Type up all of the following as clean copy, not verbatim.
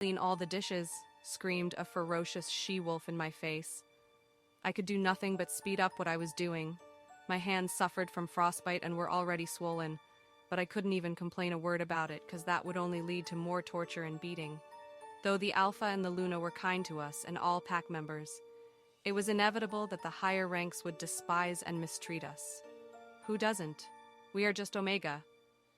Clean all the dishes, screamed a ferocious she-wolf in my face. I could do nothing but speed up what I was doing. My hands suffered from frostbite and were already swollen, but I couldn't even complain a word about it because that would only lead to more torture and beating. Though the Alpha and the Luna were kind to us and all pack members, it was inevitable that the higher ranks would despise and mistreat us. Who doesn't? We are just Omega.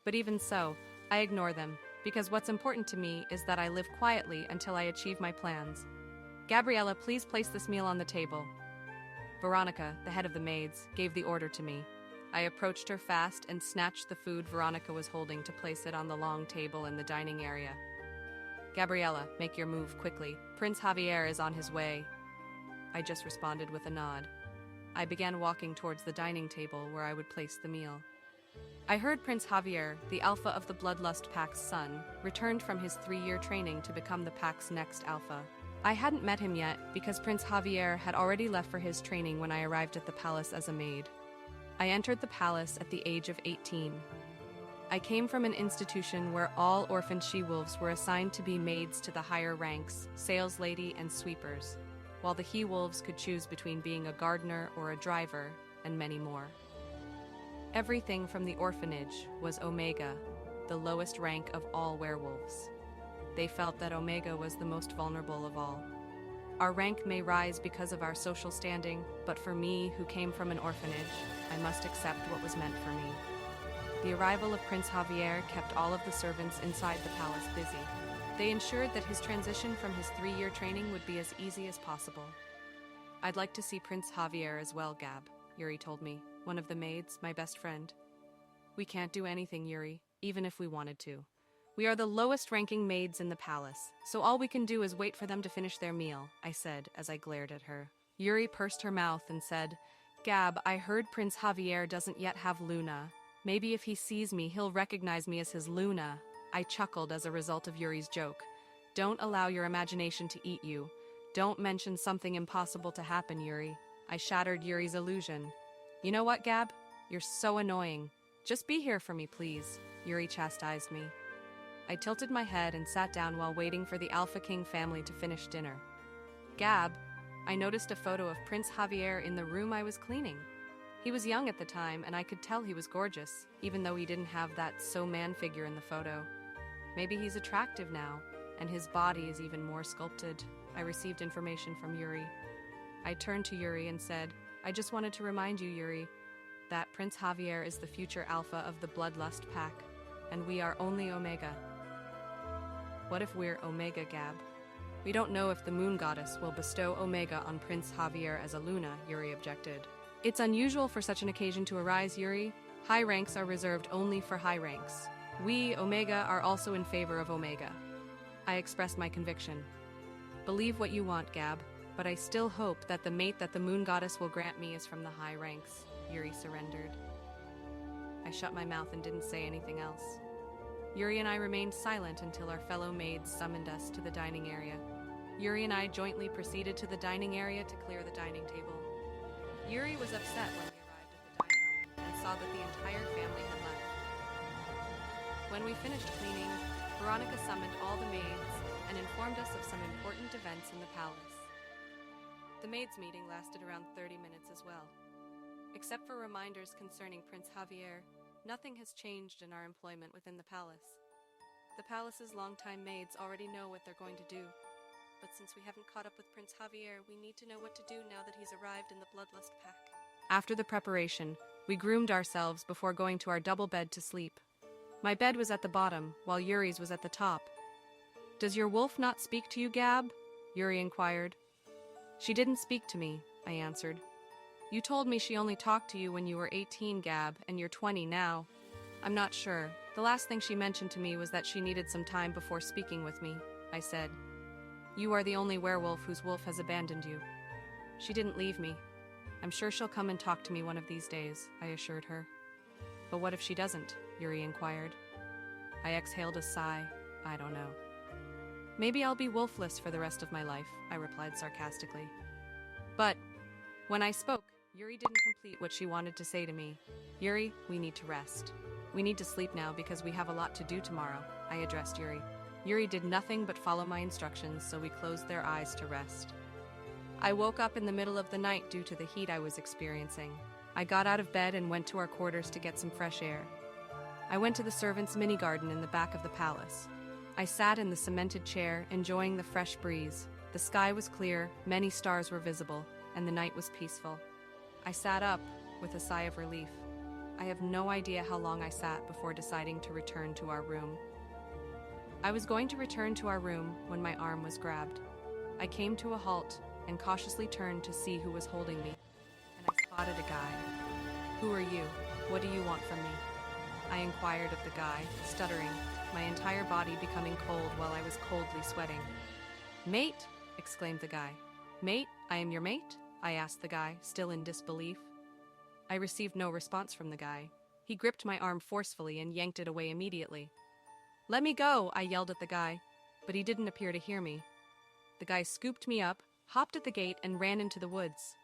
But even so, I ignore them, because what's important to me is that I live quietly until I achieve my plans. Gabriella, please place this meal on the table. Veronica, the head of the maids, gave the order to me. I approached her fast and snatched the food Veronica was holding to place it on the long table in the dining area. Gabriella, make your move quickly. Prince Javier is on his way. I just responded with a nod. I began walking towards the dining table where I would place the meal. I heard Prince Javier, the Alpha of the Bloodlust Pack's son, returned from his 3-year training to become the Pack's next Alpha. I hadn't met him yet because Prince Javier had already left for his training when I arrived at the palace as a maid. I entered the palace at the age of 18. I came from an institution where all orphan she-wolves were assigned to be maids to the higher ranks, saleslady and sweepers, while the he-wolves could choose between being a gardener or a driver, and many more. Everything from the orphanage was Omega, the lowest rank of all werewolves. They felt that Omega was the most vulnerable of all. Our rank may rise because of our social standing, but for me, who came from an orphanage, I must accept what was meant for me. The arrival of Prince Javier kept all of the servants inside the palace busy. They ensured that his transition from his 3-year training would be as easy as possible. I'd like to see Prince Javier as well, Gab, Yuri told me, one of the maids, my best friend. We can't do anything, Yuri, even if we wanted to. We are the lowest-ranking maids in the palace, so all we can do is wait for them to finish their meal, I said as I glared at her. Yuri pursed her mouth and said, Gab, I heard Prince Javier doesn't yet have Luna. Maybe if he sees me, he'll recognize me as his Luna. I chuckled as a result of Yuri's joke. Don't allow your imagination to eat you. Don't mention something impossible to happen, Yuri. I shattered Yuri's illusion. You know what, Gab? You're so annoying. Just be here for me, please, Yuri chastised me. I tilted my head and sat down while waiting for the Alpha King family to finish dinner. Gab, I noticed a photo of Prince Javier in the room I was cleaning. He was young at the time, and I could tell he was gorgeous, even though he didn't have that so-man figure in the photo. Maybe he's attractive now, and his body is even more sculpted. I received information from Yuri. I turned to Yuri and said, I just wanted to remind you, Yuri, that Prince Javier is the future Alpha of the Bloodlust Pack, and we are only Omega. What if we're Omega, Gab? We don't know if the Moon Goddess will bestow Omega on Prince Javier as a Luna, Yuri objected. It's unusual for such an occasion to arise, Yuri. High ranks are reserved only for high ranks. We, Omega, are also in favor of Omega. I expressed my conviction. Believe what you want, Gab, but I still hope that the mate that the Moon Goddess will grant me is from the high ranks, Yuri surrendered. I shut my mouth and didn't say anything else. Yuri and I remained silent until our fellow maids summoned us to the dining area. Yuri and I jointly proceeded to the dining area to clear the dining table. Yuri was upset when we arrived at the dining room and saw that the entire family had left. When we finished cleaning, Veronica summoned all the maids and informed us of some important events in the palace. The maids' meeting lasted around 30 minutes as well. Except for reminders concerning Prince Javier, nothing has changed in our employment within the palace. The palace's longtime maids already know what they're going to do. But since we haven't caught up with Prince Javier, we need to know what to do now that he's arrived in the Bloodlust Pack. After the preparation, we groomed ourselves before going to our double bed to sleep. My bed was at the bottom, while Yuri's was at the top. Does your wolf not speak to you, Gab? Yuri inquired. She didn't speak to me, I answered. You told me she only talked to you when you were 18, Gab, and you're 20 now. I'm not sure. The last thing she mentioned to me was that she needed some time before speaking with me, I said. You are the only werewolf whose wolf has abandoned you. She didn't leave me. I'm sure she'll come and talk to me one of these days, I assured her. But what if she doesn't? Yuri inquired. I exhaled a sigh. I don't know. Maybe I'll be wolfless for the rest of my life, I replied sarcastically. But when I spoke, Yuri didn't complete what she wanted to say to me. Yuri, we need to rest. We need to sleep now because we have a lot to do tomorrow, I addressed Yuri. Yuri did nothing but follow my instructions, so we closed their eyes to rest. I woke up in the middle of the night due to the heat I was experiencing. I got out of bed and went to our quarters to get some fresh air. I went to the servants' mini garden in the back of the palace. I sat in the cemented chair, enjoying the fresh breeze. The sky was clear, many stars were visible, and the night was peaceful. I sat up with a sigh of relief. I have no idea how long I sat before deciding to return to our room. I was going to return to our room when my arm was grabbed. I came to a halt and cautiously turned to see who was holding me, and I spotted a guy. "Who are you? What do you want from me?" I inquired of the guy, stuttering, my entire body becoming cold while I was coldly sweating. "Mate!" exclaimed the guy. "Mate, I am your mate?" I asked the guy, still in disbelief. I received no response from the guy. He gripped my arm forcefully and yanked it away immediately. "Let me go!" I yelled at the guy, but he didn't appear to hear me. The guy scooped me up, hopped at the gate, and ran into the woods.